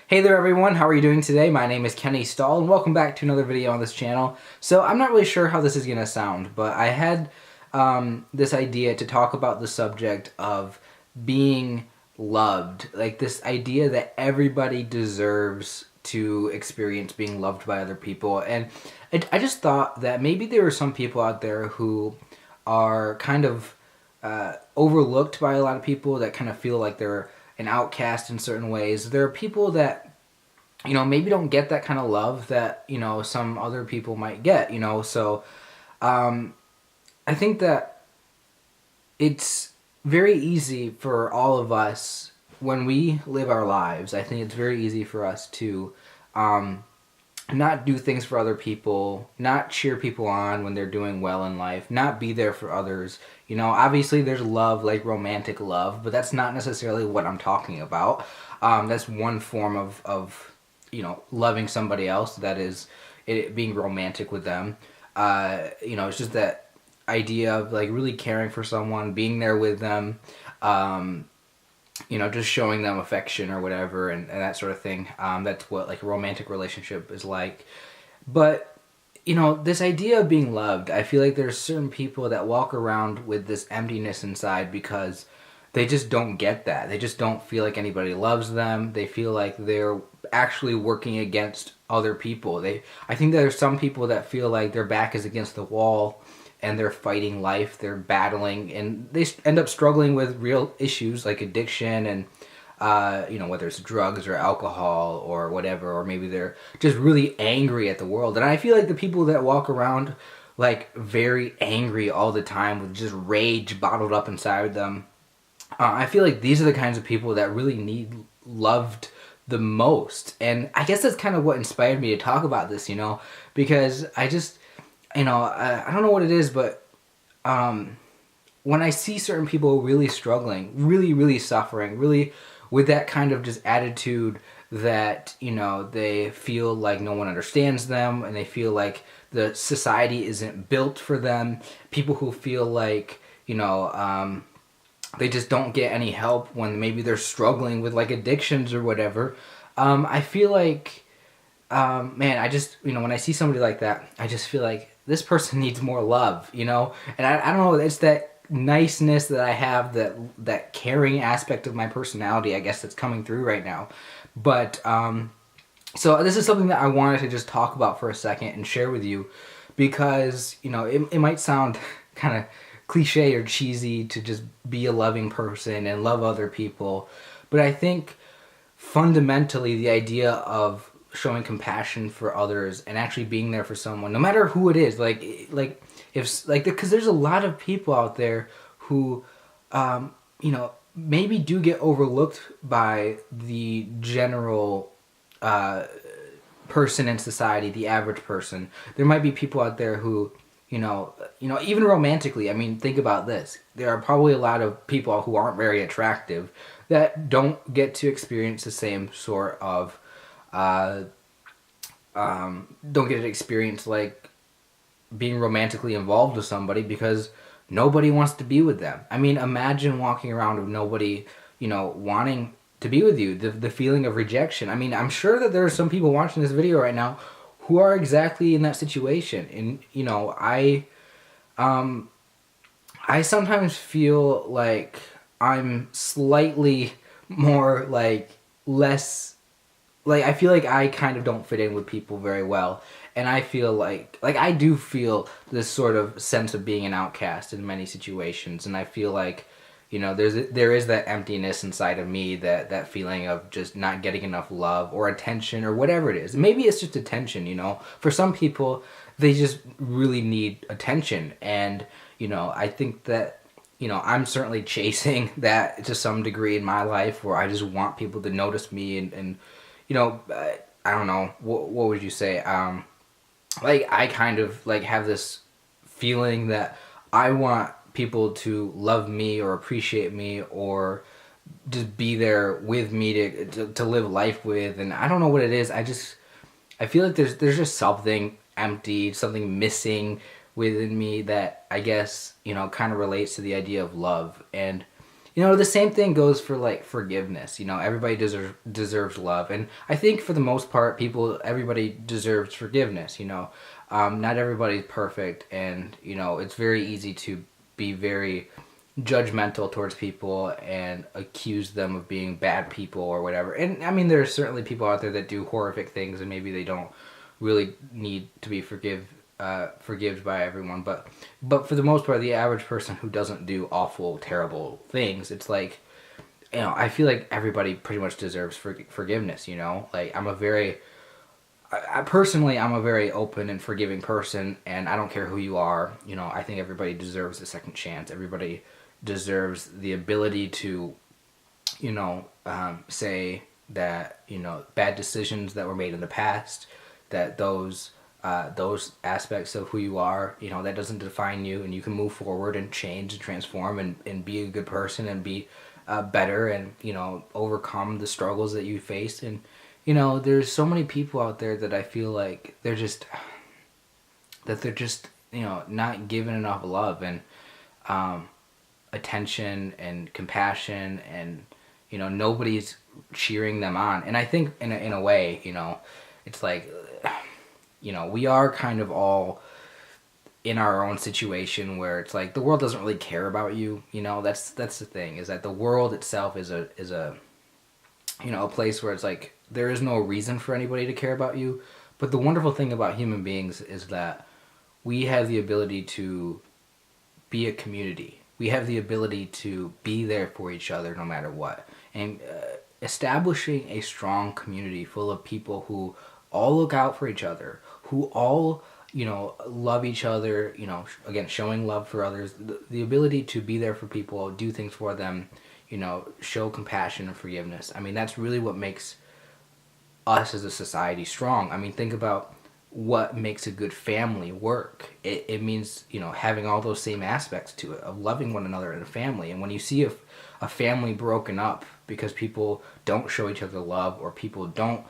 Hey there everyone, how are you doing today? My name is Kenny Stahl and welcome back to another video on this channel. So I'm not really sure how this is going to sound, but I had this idea to talk about the subject of being loved. Like this idea that everybody deserves to experience being loved by other people. And I just thought that maybe there are some people out there who are kind of overlooked by a lot of people, that kind of feel like they're an outcast in certain ways. There are people that, maybe don't get that kind of love that, some other people might get, So I think that it's very easy for all of us when we live our lives. I think it's very easy for us to not do things for other people, not cheer people on when they're doing well in life, not be there for others. Obviously there's love, like romantic love, but that's not necessarily what I'm talking about. That's one form of loving somebody else, that is it being romantic with them. It's just that idea of like really caring for someone, being there with them, just showing them affection or whatever, and that sort of thing. That's what like a romantic relationship is like. But, this idea of being loved, I feel like there's certain people that walk around with this emptiness inside because they just don't get that. They just don't feel like anybody loves them. They feel like they're actually working against other people. I think there's some people that feel like their back is against the wall and they're fighting life, they're battling, and they end up struggling with real issues like addiction and, whether it's drugs or alcohol or whatever, or maybe they're just really angry at the world. And I feel like the people that walk around like very angry all the time with just rage bottled up inside them, I feel like these are the kinds of people that really need loved the most. And I guess that's kind of what inspired me to talk about this, because I just, I don't know what it is, but when I see certain people really struggling, really, really suffering, really with that kind of just attitude that, they feel like no one understands them and they feel like the society isn't built for them. People who feel like, they just don't get any help when maybe they're struggling with like addictions or whatever. I feel like, man, I just, when I see somebody like that, I just feel like this person needs more love, And I don't know, it's that niceness that I have, that caring aspect of my personality, I guess, that's coming through right now. But, so this is something that I wanted to just talk about for a second and share with you because, it might sound kind of cliche or cheesy to just be a loving person and love other people, but I think fundamentally the idea of showing compassion for others and actually being there for someone, no matter who it is, because there's a lot of people out there who, maybe do get overlooked by the general person in society, the average person. There might be people out there who, even romantically, I mean, think about this. There are probably a lot of people who aren't very attractive that don't get to experience the same sort of, don't get to experience like being romantically involved with somebody because nobody wants to be with them. I mean, imagine walking around with nobody, wanting to be with you, the feeling of rejection. I mean, I'm sure that there are some people watching this video right now who are exactly in that situation. And, I sometimes feel like I'm slightly more like less, like I feel like I kind of don't fit in with people very well. And I feel like I do feel this sort of sense of being an outcast in many situations. And I feel like, there is that emptiness inside of me, that feeling of just not getting enough love or attention or whatever it is. Maybe it's just attention, For some people, they just really need attention. And, I think that, I'm certainly chasing that to some degree in my life where I just want people to notice me and I don't know, what would you say? I kind of like have this feeling that I want people to love me or appreciate me or just be there with me to live life with. And I don't know what it is. I feel like there's just something empty, something missing within me that I guess, kind of relates to the idea of love. And, You know, the same thing goes for like forgiveness. You know, everybody deserves love, and I think for the most part, everybody deserves forgiveness. You know, not everybody's perfect, and you know, it's very easy to be very judgmental towards people and accuse them of being bad people or whatever. And I mean, there's certainly people out there that do horrific things, and maybe they don't really need to be forgived by everyone. But for the most part, the average person who doesn't do awful, terrible things, it's like, you know, I feel like everybody pretty much deserves forgiveness. You know, like personally, I'm a very open and forgiving person, and I don't care who you are. You know, I think everybody deserves a second chance. Everybody deserves the ability to, you know, say that, you know, bad decisions that were made in the past, that those aspects of who you are, you know, that doesn't define you, and you can move forward and change and transform and be a good person and be better, and, you know, overcome the struggles that you faced. And, you know, there's so many people out there that I feel like they're just, you know, not given enough love and attention and compassion, and, you know, nobody's cheering them on. And I think in a way, you know, it's like, you know, we are kind of all in our own situation where it's like the world doesn't really care about you. You know, that's the thing, is that the world itself is a you know, a place where it's like there is no reason for anybody to care about you. But the wonderful thing about human beings is that we have the ability to be a community. We have the ability to be there for each other no matter what. And establishing a strong community full of people who all look out for each other, who all, you know, love each other, you know, again, showing love for others, the ability to be there for people, do things for them, you know, show compassion and forgiveness. I mean, that's really what makes us as a society strong. I mean, think about what makes a good family work. It means, you know, having all those same aspects to it, of loving one another in a family. And when you see a family broken up because people don't show each other love, or people don't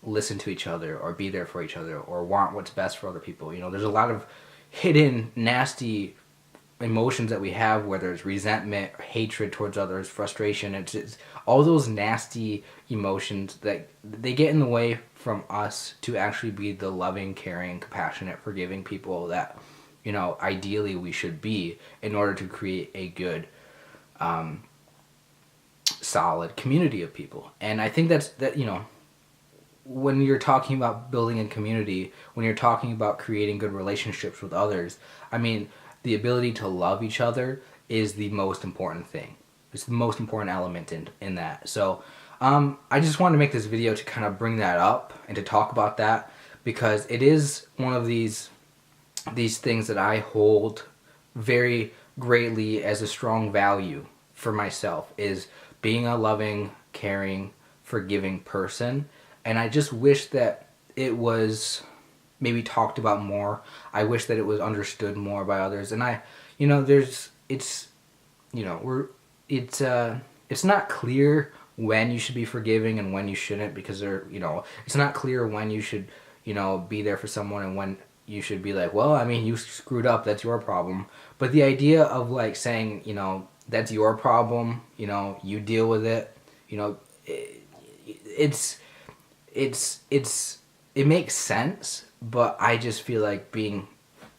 listen to each other or be there for each other or want what's best for other people, you know, there's a lot of hidden nasty emotions that we have, whether it's resentment, hatred towards others, frustration. It's all those nasty emotions that they get in the way from us to actually be the loving, caring, compassionate, forgiving people that, you know, ideally we should be in order to create a good solid community of people. And I think that you know, when you're talking about building a community, when you're talking about creating good relationships with others, I mean, the ability to love each other is the most important thing. It's the most important element in that. So I just wanted to make this video to kind of bring that up and to talk about that, because it is one of these things that I hold very greatly as a strong value for myself, is being a loving, caring, forgiving person. And I just wish that it was maybe talked about more. I wish that it was understood more by others. And you know, it's not clear when you should be forgiving and when you shouldn't, because you know, it's not clear when you should, you know, be there for someone and when you should be like, well, I mean, you screwed up, that's your problem. But the idea of like saying, you know, that's your problem, you know, you deal with it, you know, it makes sense, but I just feel like being,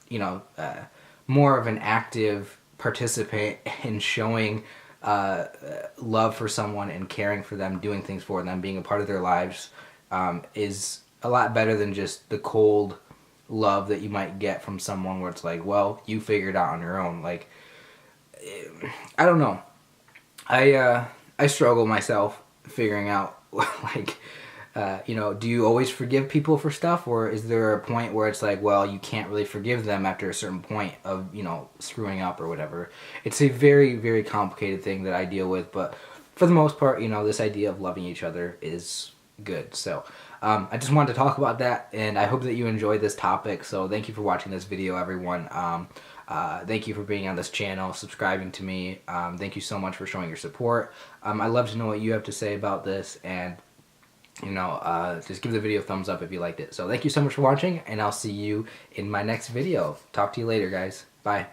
you know, more of an active participant in showing love for someone and caring for them, doing things for them, being a part of their lives, is a lot better than just the cold love that you might get from someone where it's like, well, you figured it out on your own. Like, I don't know. I struggle myself figuring out, like, you know, do you always forgive people for stuff, or is there a point where it's like, well, you can't really forgive them after a certain point of, you know, screwing up or whatever? It's a very, very complicated thing that I deal with, but for the most part, you know, this idea of loving each other is good. So I just wanted to talk about that, and I hope that you enjoyed this topic. So thank you for watching this video, everyone. Thank you for being on this channel, subscribing to me. Thank you so much for showing your support. I'd love to know what you have to say about this, and, you know, just give the video a thumbs up if you liked it. So thank you so much for watching, and I'll see you in my next video. Talk to you later, guys. Bye.